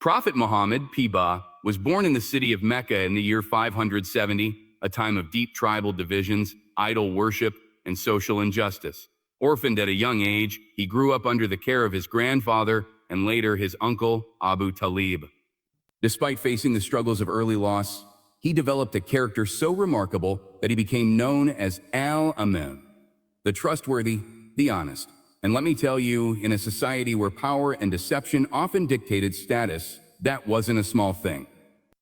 Prophet Muhammad, PBUH, was born in the city of Mecca in the year 570, a time of deep tribal divisions, idol worship, and social injustice. Orphaned at a young age, he grew up under the care of his grandfather and later his uncle, Abu Talib. Despite facing the struggles of early loss, he developed a character so remarkable that he became known as Al-Amin, the trustworthy, the honest. And let me tell you, in a society where power and deception often dictated status, that wasn't a small thing.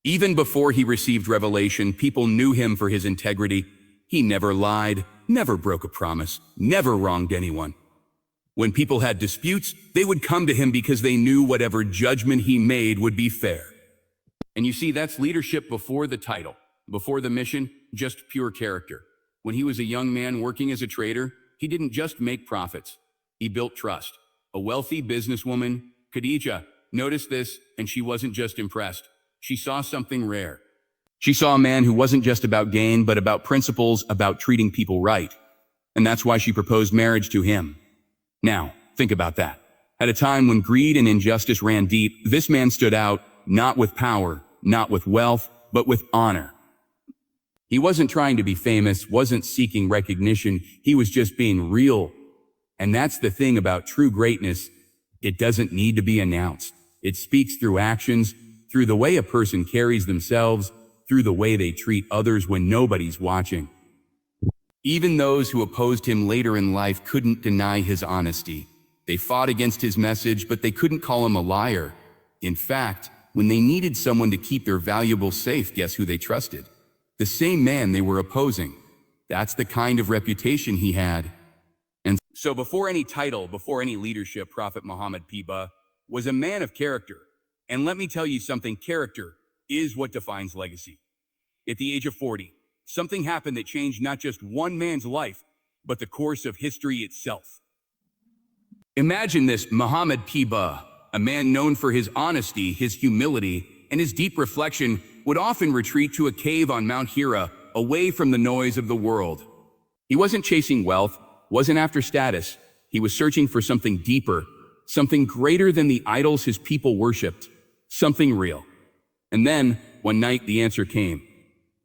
Even before he received revelation, people knew him for his integrity. He never lied, never broke a promise, never wronged anyone. When people had disputes, they would come to him because they knew whatever judgment he made would be fair. And you see, that's leadership before the title, before the mission, just pure character. When he was a young man working as a trader, he didn't just make profits. He built trust. A wealthy businesswoman, Khadija, noticed this, and she wasn't just impressed. She saw something rare. She saw a man who wasn't just about gain, but about principles, about treating people right. And that's why she proposed marriage to him. Now, think about that. At a time when greed and injustice ran deep, this man stood out, not with power, not with wealth, but with honor. He wasn't trying to be famous, wasn't seeking recognition. He was just being real. And that's the thing about true greatness. It doesn't need to be announced. It speaks through actions, through the way a person carries themselves, through the way they treat others when nobody's watching. Even those who opposed him later in life couldn't deny his honesty. They fought against his message, but they couldn't call him a liar. In fact, when they needed someone to keep their valuables safe, guess who they trusted? The same man they were opposing. That's the kind of reputation he had. And so before any title, before any leadership, Prophet Muhammad PBUH was a man of character. And let me tell you something, character is what defines legacy. At the age of 40, something happened that changed not just one man's life, but the course of history itself. Imagine this, Muhammad PBUH, a man known for his honesty, his humility, and his deep reflection, would often retreat to a cave on Mount Hira, away from the noise of the world. He wasn't chasing wealth, wasn't after status. He was searching for something deeper, something greater than the idols his people worshipped, something real. And then, one night, the answer came.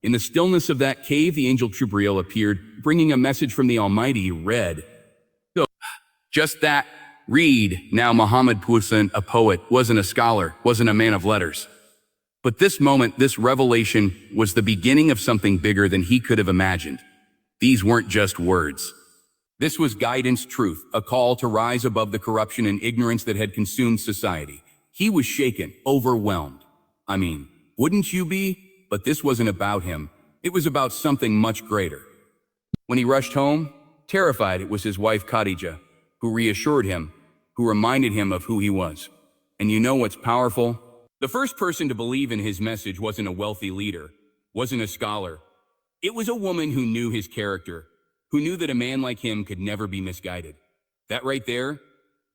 In the stillness of that cave, the angel Jibreel appeared, bringing a message from the Almighty. Read. So, just that. Read. Now Muhammad wasn't a poet, wasn't a scholar, wasn't a man of letters. But this moment, this revelation, was the beginning of something bigger than he could have imagined. These weren't just words. This was guidance, truth, a call to rise above the corruption and ignorance that had consumed society. He was shaken, overwhelmed. I mean, wouldn't you be? But this wasn't about him. It was about something much greater. When he rushed home, terrified, it was his wife Khadija, who reassured him, who reminded him of who he was. And you know what's powerful? The first person to believe in his message wasn't a wealthy leader, wasn't a scholar. It was a woman who knew his character, who knew that a man like him could never be misguided. That right there,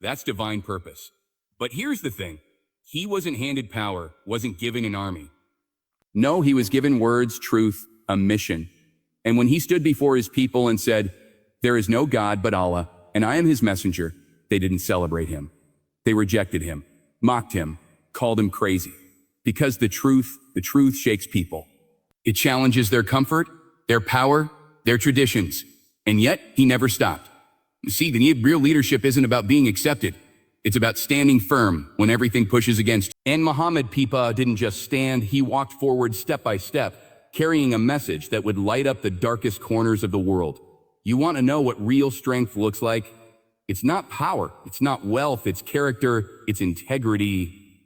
that's divine purpose. But here's the thing. He wasn't handed power, wasn't given an army. No, he was given words, truth, a mission. And when he stood before his people and said, "There is no God but Allah, and I am his messenger," they didn't celebrate him. They rejected him, mocked him, called him crazy. Because the truth shakes people. It challenges their comfort, their power, their traditions. And yet, he never stopped. You see, the real leadership isn't about being accepted. It's about standing firm when everything pushes against you. And Muhammad PBUH didn't just stand, he walked forward step by step, carrying a message that would light up the darkest corners of the world. You want to know what real strength looks like? It's not power, it's not wealth, it's character, it's integrity.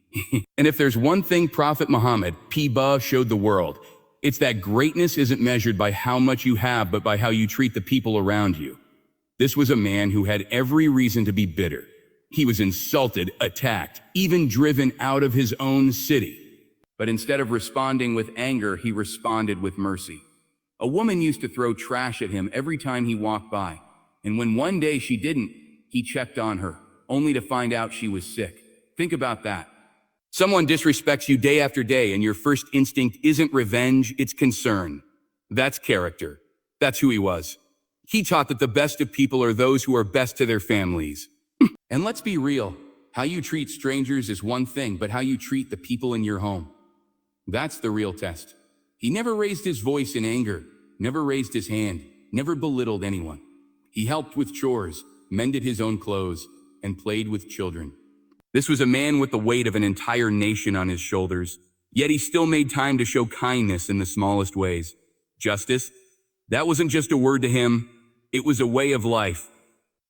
And if there's one thing Prophet Muhammad PBUH showed the world, it's that greatness isn't measured by how much you have, but by how you treat the people around you. This was a man who had every reason to be bitter. He was insulted, attacked, even driven out of his own city. But instead of responding with anger, he responded with mercy. A woman used to throw trash at him every time he walked by. And when one day she didn't, he checked on her, only to find out she was sick. Think about that. Someone disrespects you day after day, and your first instinct isn't revenge, it's concern. That's character. That's who he was. He taught that the best of people are those who are best to their families. And let's be real, How you treat strangers is one thing, but how you treat the people in your home, that's the real test. He never raised his voice in anger, never raised his hand, never belittled anyone. He helped with chores, mended his own clothes, and played with children. This was a man with the weight of an entire nation on his shoulders, yet he still made time to show kindness in the smallest ways. Justice? That wasn't just a word to him, it was a way of life.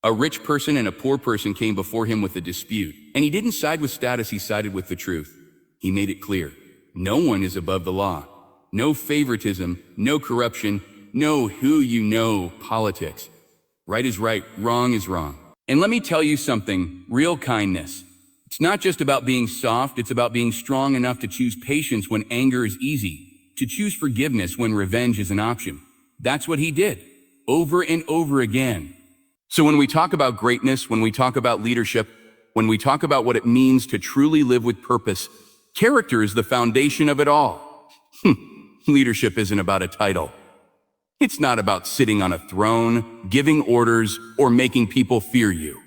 A rich person and a poor person came before him with a dispute, and he didn't side with status, he sided with the truth. He made it clear. No one is above the law. No favoritism, no corruption, no who you know politics. Right is right, wrong is wrong. And let me tell you something, real kindness. It's not just about being soft, it's about being strong enough to choose patience when anger is easy, to choose forgiveness when revenge is an option. That's what he did, over and over again. So when we talk about greatness, when we talk about leadership, when we talk about what it means to truly live with purpose, character is the foundation of it all. Leadership isn't about a title. It's not about sitting on a throne, giving orders, or making people fear you.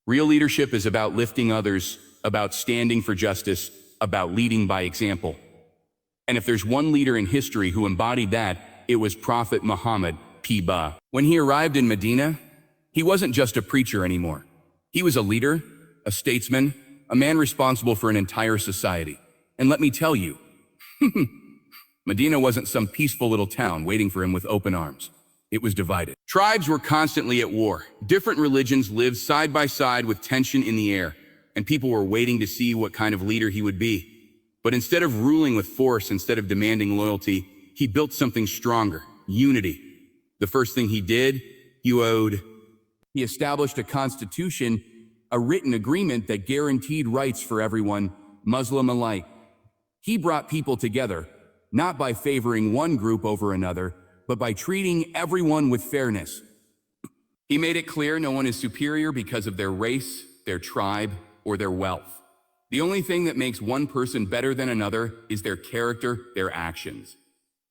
Real leadership is about lifting others, about standing for justice, about leading by example. And if there's one leader in history who embodied that, it was Prophet Muhammad, PBUH. When he arrived in Medina, he wasn't just a preacher anymore. He was a leader, a statesman, a man responsible for an entire society. And let me tell you, Medina wasn't some peaceful little town waiting for him with open arms. It was divided. Tribes were constantly at war. Different religions lived side by side with tension in the air, and people were waiting to see what kind of leader he would be. But instead of ruling with force, instead of demanding loyalty, he built something stronger, unity. The first thing he did, he established a constitution, a written agreement that guaranteed rights for everyone, Muslim alike. He brought people together, not by favoring one group over another, but by treating everyone with fairness. He made it clear no one is superior because of their race, their tribe, or their wealth. The only thing that makes one person better than another is their character, their actions.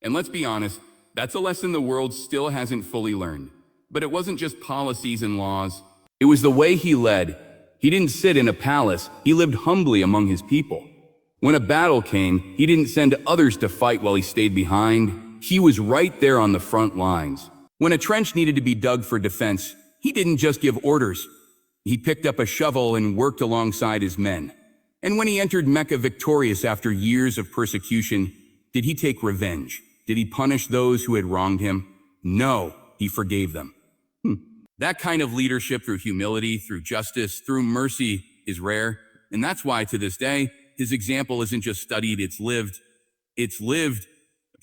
And let's be honest, that's a lesson the world still hasn't fully learned. But it wasn't just policies and laws. It was the way he led. He didn't sit in a palace. He lived humbly among his people. When a battle came, he didn't send others to fight while he stayed behind. He was right there on the front lines. When a trench needed to be dug for defense, he didn't just give orders. He picked up a shovel and worked alongside his men. And when he entered Mecca victorious after years of persecution, did he take revenge? Did he punish those who had wronged him? No, he forgave them. That kind of leadership through humility, through justice, through mercy is rare. And that's why to this day, his example isn't just studied, it's lived. It's lived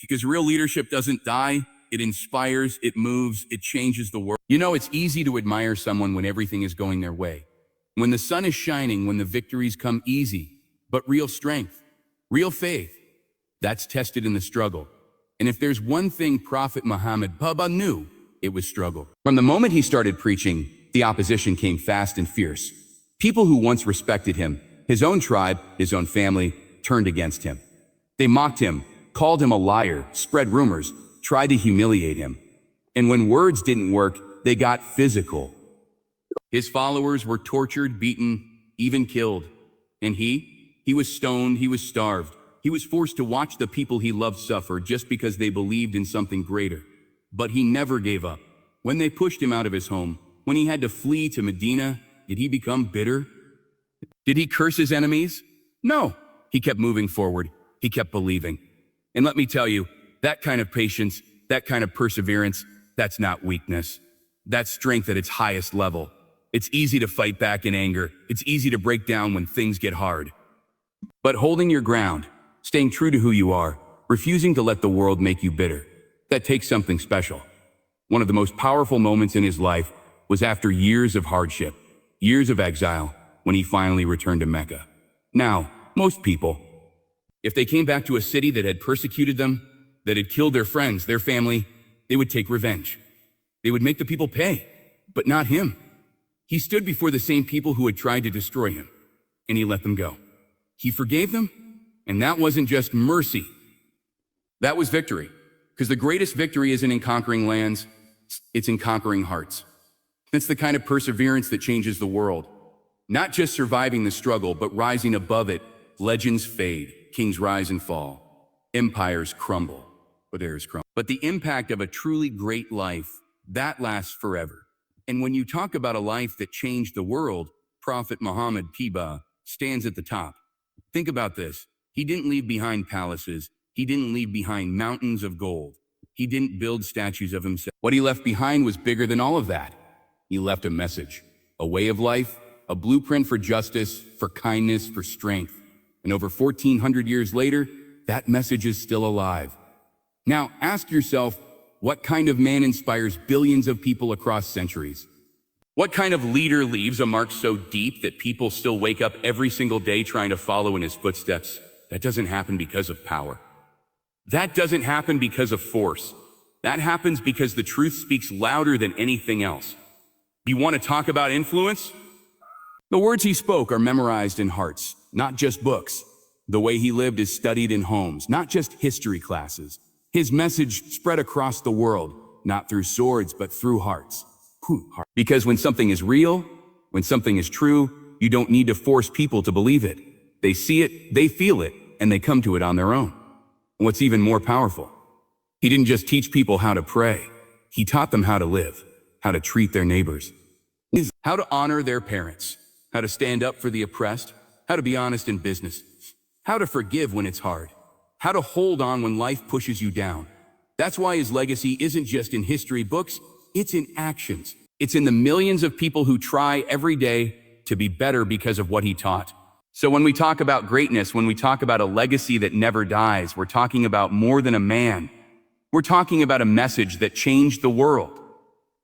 because real leadership doesn't die. It inspires, it moves, it changes the world. You know, it's easy to admire someone when everything is going their way. When the sun is shining, when the victories come easy. But real strength, real faith, that's tested in the struggle. And if there's one thing Prophet Muhammad Baba knew, it was struggle. From the moment he started preaching, the opposition came fast and fierce. People who once respected him, his own tribe, his own family, turned against him. They mocked him, called him a liar, spread rumors, tried to humiliate him. And when words didn't work, they got physical. His followers were tortured, beaten, even killed. And he was stoned, he was starved. He was forced to watch the people he loved suffer just because they believed in something greater. But he never gave up. When they pushed him out of his home, when he had to flee to Medina, did he become bitter? Did he curse his enemies? No. He kept moving forward. He kept believing. And let me tell you, that kind of patience, that kind of perseverance, that's not weakness. That's strength at its highest level. It's easy to fight back in anger. It's easy to break down when things get hard. But holding your ground, staying true to who you are, refusing to let the world make you bitter, that takes something special. One of the most powerful moments in his life was after years of hardship, years of exile, when he finally returned to Mecca. Now, most people, if they came back to a city that had persecuted them, that had killed their friends, their family, they would take revenge. They would make the people pay, but not him. He stood before the same people who had tried to destroy him, and he let them go. He forgave them, and that wasn't just mercy. That was victory, because the greatest victory isn't in conquering lands, it's in conquering hearts. It's the kind of perseverance that changes the world. Not just surviving the struggle, but rising above it. Legends fade, kings rise and fall, empires crumble, but heirs crumble. But the impact of a truly great life, that lasts forever. And when you talk about a life that changed the world, Prophet Muhammad PBUH stands at the top. Think about this. He didn't leave behind palaces. He didn't leave behind mountains of gold. He didn't build statues of himself. What he left behind was bigger than all of that. He left a message, a way of life, a blueprint for justice, for kindness, for strength. And over 1,400 years later, that message is still alive. Now, ask yourself, what kind of man inspires billions of people across centuries? What kind of leader leaves a mark so deep that people still wake up every single day trying to follow in his footsteps? That doesn't happen because of power. That doesn't happen because of force. That happens because the truth speaks louder than anything else. You want to talk about influence? The words he spoke are memorized in hearts, not just books. The way he lived is studied in homes, not just history classes. His message spread across the world, not through swords, but through hearts. Because when something is real, when something is true, you don't need to force people to believe it. They see it, they feel it, and they come to it on their own. And what's even more powerful, he didn't just teach people how to pray. He taught them how to live, how to treat their neighbors, how to honor their parents, how to stand up for the oppressed, how to be honest in business, how to forgive when it's hard, how to hold on when life pushes you down. That's why his legacy isn't just in history books, it's in actions. It's in the millions of people who try every day to be better because of what he taught. So when we talk about greatness, when we talk about a legacy that never dies, we're talking about more than a man. We're talking about a message that changed the world.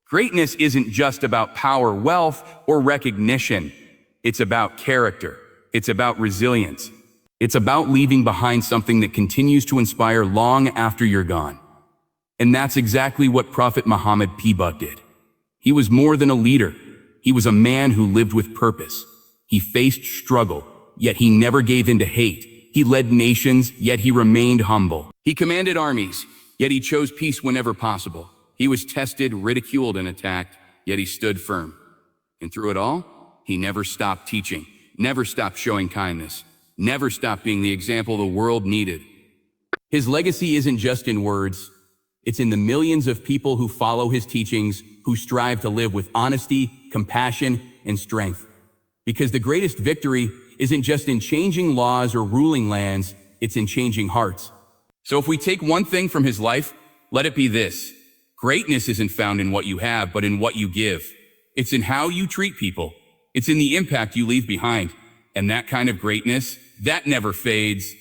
Greatness isn't just about power, wealth, or recognition. It's about character. It's about resilience. It's about leaving behind something that continues to inspire long after you're gone. And that's exactly what Prophet Muhammad PBUH did. He was more than a leader. He was a man who lived with purpose. He faced struggle, yet he never gave in to hate. He led nations, yet he remained humble. He commanded armies, yet he chose peace whenever possible. He was tested, ridiculed, and attacked, yet he stood firm. And through it all, he never stopped teaching, never stopped showing kindness, never stopped being the example the world needed. His legacy isn't just in words. It's in the millions of people who follow his teachings, who strive to live with honesty, compassion, and strength. Because the greatest victory isn't just in changing laws or ruling lands, it's in changing hearts. So if we take one thing from his life, let it be this. Greatness isn't found in what you have, but in what you give. It's in how you treat people. It's in the impact you leave behind. And that kind of greatness, that never fades.